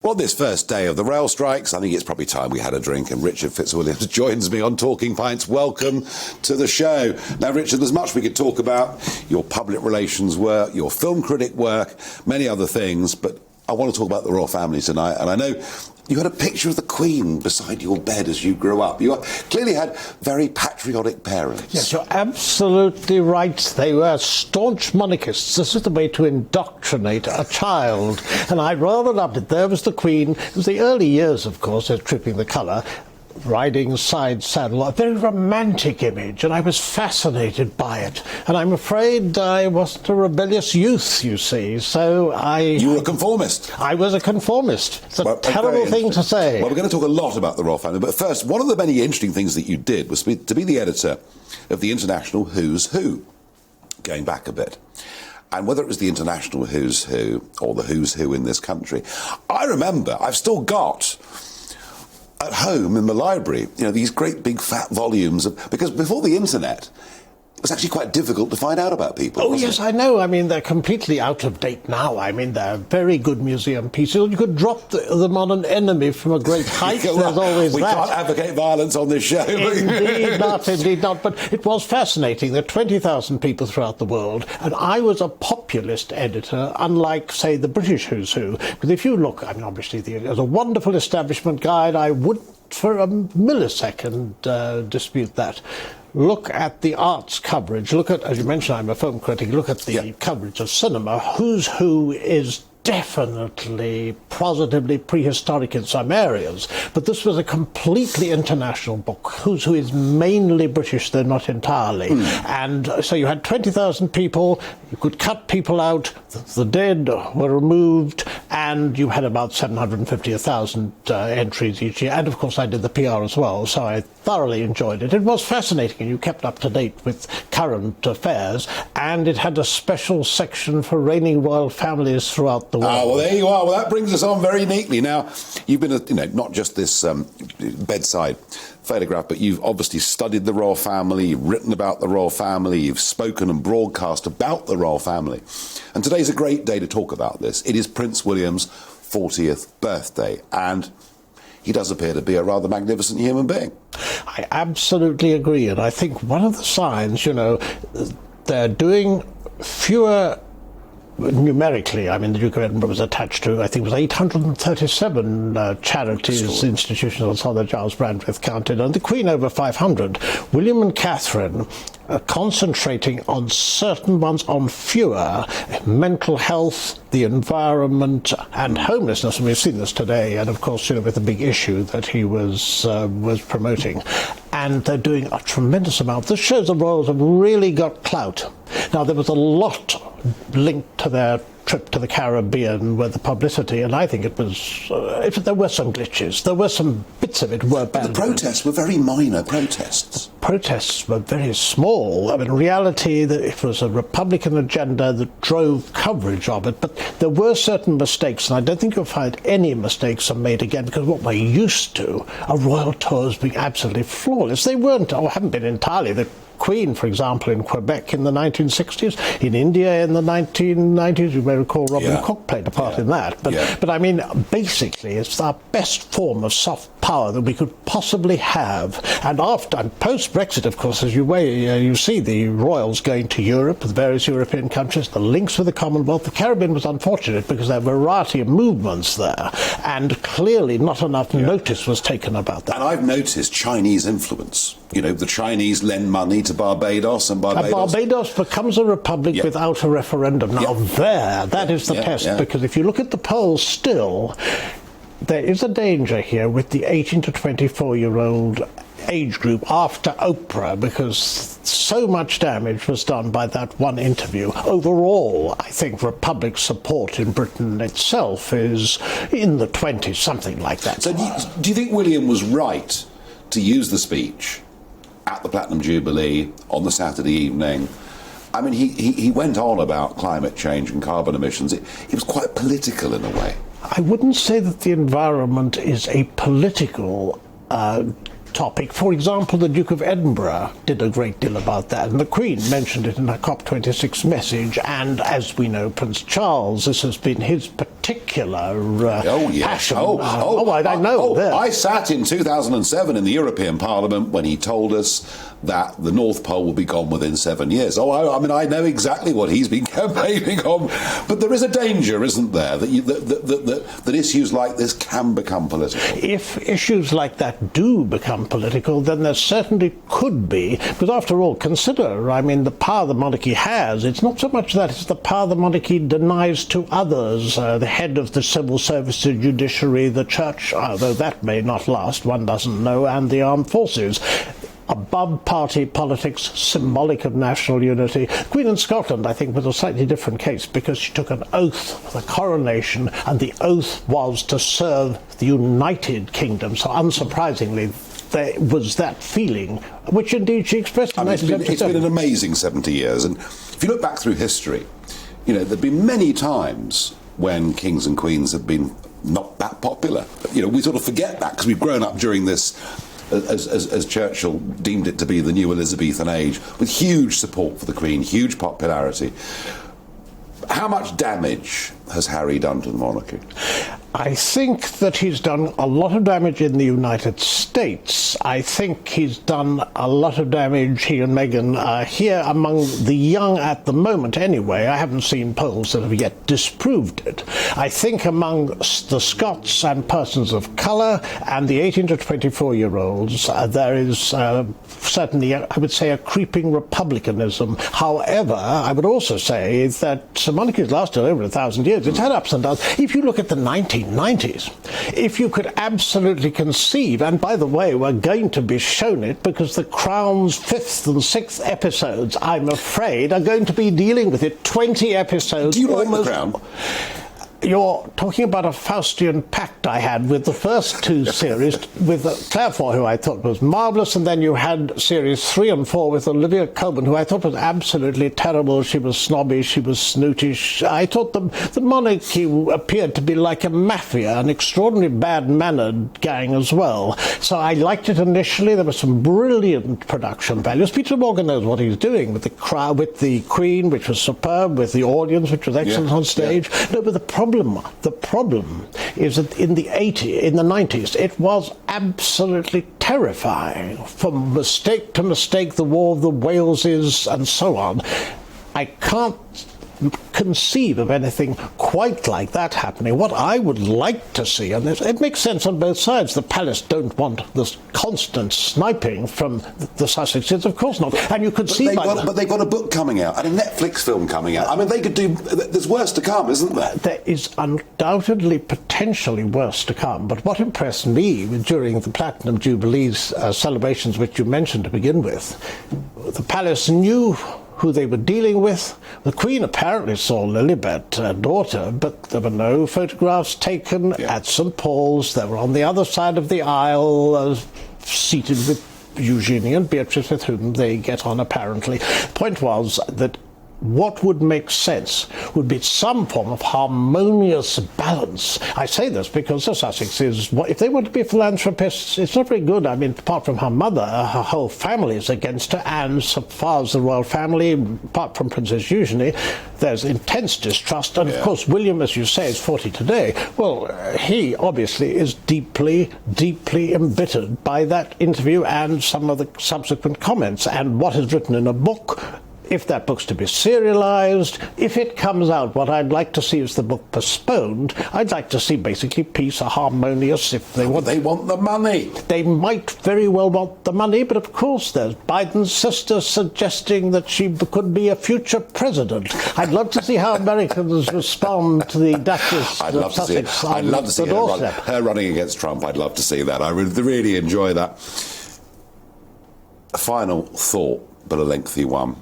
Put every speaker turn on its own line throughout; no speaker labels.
Well, this first day of the rail strikes, I think it's probably time we had a drink, and Richard Fitzwilliams joins me on Talking Pints. Welcome to the show. Now, Richard, there's much we could talk about, your public relations work, your film critic work, many other things, but I want to talk about the royal family tonight, and I know you had a picture of the Queen beside your bed as you grew up. You clearly had very patriotic parents.
Yes, you're absolutely right. They were staunch monarchists. This is the way to indoctrinate a child. And I rather loved it. There was the Queen. It was the early years, of course, as tripping the colour, riding side saddle, a very romantic image, and I was fascinated by it. And I'm afraid I wasn't a rebellious youth, you see, so
You were a conformist.
I was a conformist. It's a terrible thing to say.
Well, we're going to talk a lot about the royal family, but first, one of the many interesting things that you did was to be the editor of the International Who's Who, going back a bit. And whether it was the International Who's Who or the Who's Who in this country, I remember, I've still got at home in the library, you know, these great big fat volumes because before the internet, it was actually quite difficult to find out about people.
Oh, yes, I know. I mean, they're completely out of date now. I mean, they're very good museum pieces. You could drop them on an enemy from a great height.
Well,
there's always
we
that.
can't advocate violence on this show.
Indeed not, indeed not. But it was fascinating. There are 20,000 people throughout the world, and I was a populist editor, unlike, say, the British Who's Who. Because if you look, I mean, obviously, there's a wonderful establishment guide. I wouldn't for a millisecond dispute that. Look at the arts coverage. Look at, as you mentioned, I'm a film critic, look at the coverage of cinema. Who's Who is definitely positively prehistoric in some areas, but this was a completely international book. Who's Who is mainly British, though not entirely. And so you had 20,000 people, you could cut people out, the dead were removed, and you had about 750,000 entries each year. And of course I did the PR as well, so I thoroughly enjoyed it. It was fascinating, and you kept up to date with current affairs, and it had a special section for reigning royal families throughout the world.
Ah, well, there you are. Well, that brings us on very neatly. Now, you've been, not just this bedside photograph, but you've obviously studied the royal family, you've written about the royal family, you've spoken and broadcast about the royal family. And today's a great day to talk about this. It is Prince William's 40th birthday, and he does appear to be a rather magnificent human being.
I absolutely agree, and I think one of the signs, they're doing fewer numerically. I mean, the Duke of Edinburgh was attached to, I think it was 837 charities, institutions on Southern Giles Brandreth counted, and the Queen over 500. William and Catherine concentrating on certain ones, on fewer: mental health, the environment, and homelessness. And we've seen this today, and of course, with the big issue that he was promoting. And they're doing a tremendous amount. This shows the royals have really got clout. Now, there was a lot linked to their trip to the Caribbean with the publicity, and I think it was, there were some glitches. There were some bits of it were bad.
But the protests were very minor protests.
Protests were very small. I mean, in reality, it was a Republican agenda that drove coverage of it, but there were certain mistakes, and I don't think you'll find any mistakes are made again, because what we're used to are royal tours being absolutely flawless. They weren't, or haven't been entirely. The Queen, for example, in Quebec in the 1960s, in India in the 1990s, you may recall Robin Cook played a part in that. But I mean, basically, it's our best form of soft power that we could possibly have. And after and post-Brexit, of course, as you see the royals going to Europe, the various European countries, the links with the Commonwealth. The Caribbean was unfortunate because there were a variety of movements there, and clearly not enough notice was taken about that.
And I've noticed Chinese influence. The Chinese lend money to Barbados, and
Barbados becomes a republic without a referendum. Now that is the test, because if you look at the polls still, there is a danger here with the 18 to 24-year-old age group after Oprah, because so much damage was done by that one interview. Overall, I think Republic support in Britain itself is in the 20s, something like that.
So do you think William was right to use the speech at the Platinum Jubilee on the Saturday evening? I mean, he went on about climate change and carbon emissions. It was quite political in a way.
I wouldn't say that the environment is a political topic. For example, the Duke of Edinburgh did a great deal about that, and the Queen mentioned it in her COP26 message, and as we know, Prince Charles, this has been his particular passion. I know.
I sat in 2007 in the European Parliament when he told us that the North Pole will be gone within 7 years. I know exactly what he's been campaigning on, but there is a danger, isn't there, that issues like this can become political?
If issues like that do become political, then there certainly could be, because after all, consider, the power the monarchy has, it's not so much that, it's the power the monarchy denies to others, the head of the civil service, the judiciary, the church, although that may not last, one doesn't know, and the armed forces. Above party politics, symbolic of national unity. Queen in Scotland, I think, was a slightly different case because she took an oath for the coronation, and the oath was to serve the United Kingdom. So unsurprisingly, there was that feeling, which indeed she expressed in 1977.
It's been an amazing 70 years. And if you look back through history, there have been many times when kings and queens have been not that popular. We sort of forget that because we've grown up during this, as Churchill deemed it to be, the new Elizabethan age, with huge support for the Queen, huge popularity. How much damage has Harry done to the monarchy?
I think that he's done a lot of damage in the United States. I think he's done a lot of damage, he and Meghan, here among the young at the moment anyway. I haven't seen polls that have yet disproved it. I think among the Scots and persons of colour and the 18 to 24-year-olds, there is certainly, I would say, a creeping republicanism. However, I would also say that the monarchy's lasted over 1,000 years. It's had ups and downs. If you look at the 1990s, if you could absolutely conceive, and by the way, we're going to be shown it because the Crown's 5th and 6th episodes, I'm afraid, are going to be dealing with it. 20 episodes.
Do you like the Crown?
You're talking about a Faustian pact I had with the first two series, with Claire Foy, who I thought was marvellous, and then you had series 3 and 4 with Olivia Colman, who I thought was absolutely terrible. She was snobbish, she was snootish. I thought the monarchy appeared to be like a mafia, an extraordinarily bad-mannered gang as well. So I liked it initially. There was some brilliant production values. Peter Morgan knows what he's doing with the crowd, with the Queen, which was superb, with the audience, which was excellent on stage. Yeah. No, but the problem is that in the 90s, it was absolutely terrifying. From mistake to mistake, the War of the Waleses and so on. I can't conceive of anything quite like that happening. What I would like to see, and it makes sense on both sides, the palace don't want this constant sniping from the Sussexes, of course not. And you could see
but they've got a book coming out and a Netflix film coming out. they could do. There's worse to come, isn't there?
There is undoubtedly potentially worse to come. But what impressed me during the Platinum Jubilees celebrations, which you mentioned to begin with, the palace knew who they were dealing with. The Queen apparently saw Lilibet, her daughter, but there were no photographs taken at St. Paul's. They were on the other side of the aisle, seated with Eugenie and Beatrice, with whom they get on apparently. The point was that what would make sense would be some form of harmonious balance. I say this because the Sussexes, if they want to be philanthropists, it's not very good. Apart from her mother, her whole family is against her, and so far as the royal family, apart from Princess Eugenie, there's intense distrust. And of course, William, as you say, is 40 today. Well, he obviously is deeply, deeply embittered by that interview and some of the subsequent comments. And what is written in a book, if that book's to be serialised, if it comes out, what I'd like to see is the book postponed. I'd like to see basically peace, a harmonious, if they want.
They want the money.
They might very well want the money, but of course there's Biden's sister suggesting that she could be a future president. I'd love to see how Americans respond to the Duchess of Sussex.
I'd love to see her running against Trump. I'd love to see that. I would really enjoy that. A final thought, but a lengthy one.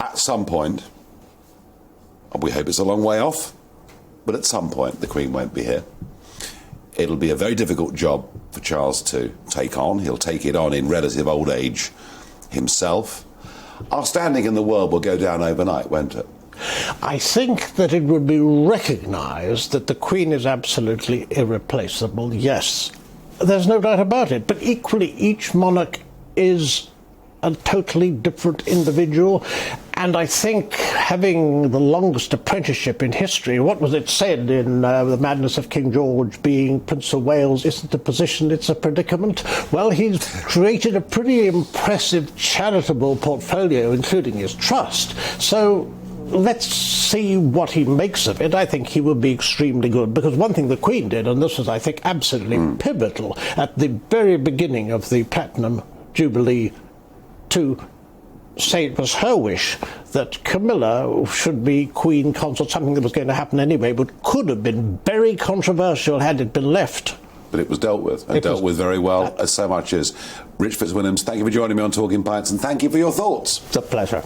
At some point, and we hope it's a long way off, but at some point the Queen won't be here. It'll be a very difficult job for Charles to take on. He'll take it on in relative old age himself. Our standing in the world will go down overnight, won't it?
I think that it would be recognised that the Queen is absolutely irreplaceable, yes. There's no doubt about it. But equally, each monarch is a totally different individual. And I think having the longest apprenticeship in history, what was it said in The Madness of King George, being Prince of Wales isn't a position, it's a predicament? Well, he's created a pretty impressive charitable portfolio, including his trust. So let's see what he makes of it. I think he will be extremely good, because one thing the Queen did, and this was, I think, absolutely pivotal, at the very beginning of the Platinum Jubilee, to say it was her wish that Camilla should be Queen Consort, something that was going to happen anyway, but could have been very controversial had it been left.
But it was dealt with, and dealt with very well, as so much is. Rich Fitzwilliams, thank you for joining me on Talking Pints, and thank you for your thoughts.
It's a pleasure.